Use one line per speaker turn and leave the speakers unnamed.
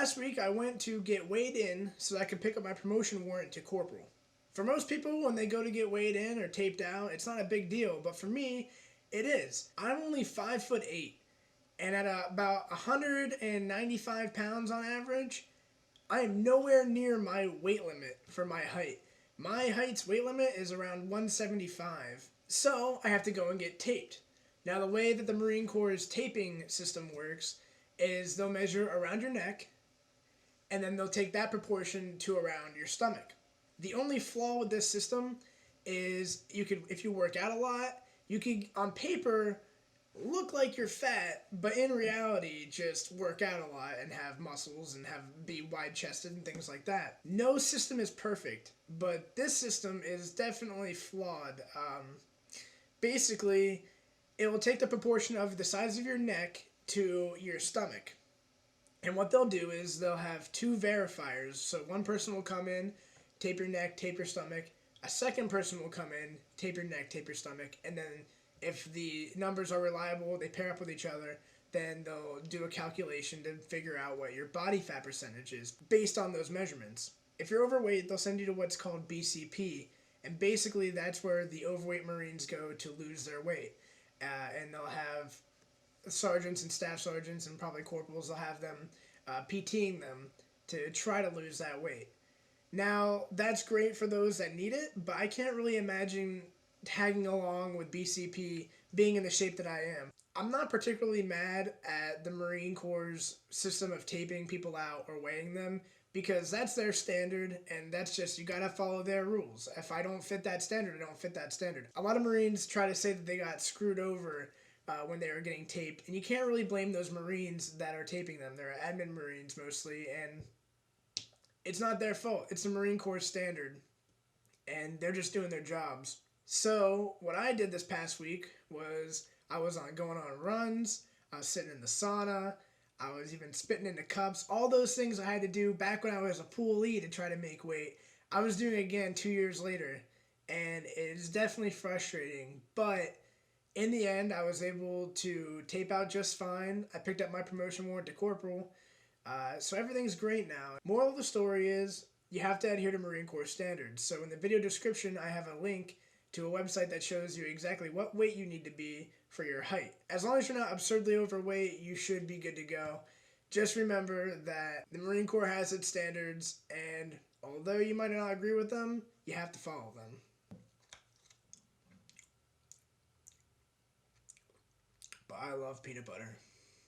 last week I went to get weighed in so that I could pick up my promotion warrant to corporal. For most people, when they go to get weighed in or taped out, it's not a big deal, but for me, it is. I'm only 5'8", and at about 195 pounds on average, I am nowhere near my weight limit for my height. My height's weight limit is around 175, so I have to go and get taped. Now, the way that the Marine Corps' taping system works is they'll measure around your neck, and then they'll take that proportion to around your stomach. The only flaw with this system is if you work out a lot, you could, on paper, look like you're fat, but in reality, just work out a lot and have muscles and be wide-chested and things like that. No system is perfect, but this system is definitely flawed. Basically, it will take the proportion of the size of your neck to your stomach. And what they'll do is they'll have two verifiers. So one person will come in, tape your neck, tape your stomach. A second person will come in, tape your neck, tape your stomach. And then if the numbers are reliable, they pair up with each other, then they'll do a calculation to figure out what your body fat percentage is based on those measurements. If you're overweight, they'll send you to what's called BCP. And basically that's where the overweight Marines go to lose their weight. And they'll have sergeants and staff sergeants and probably corporals, they'll have them PTing them to try to lose that weight. Now, that's great for those that need it, but I can't really imagine tagging along with BCP being in the shape that I am. I'm not particularly mad at the Marine Corps' system of taping people out or weighing them, because that's their standard, and that's just, you gotta follow their rules. If I don't fit that standard, I don't fit that standard. A lot of Marines try to say that they got screwed over when they were getting taped, and you can't really blame those Marines that are taping them. They're admin Marines mostly, and it's not their fault. It's the Marine Corps standard, and they're just doing their jobs. So what I did this past week was I was going on runs, I was sitting in the sauna, I was even spitting into cups, all those things I had to do back when I was a poolee to try to make weight. I was doing it again 2 years later, and it is definitely frustrating, but in the end, I was able to tape out just fine. I picked up my promotion warrant to corporal, so everything's great now. Moral of the story is, you have to adhere to Marine Corps standards. So in the video description, I have a link to a website that shows you exactly what weight you need to be for your height. As long as you're not absurdly overweight, you should be good to go. Just remember that the Marine Corps has its standards, and although you might not agree with them, you have to follow them. But I love peanut butter.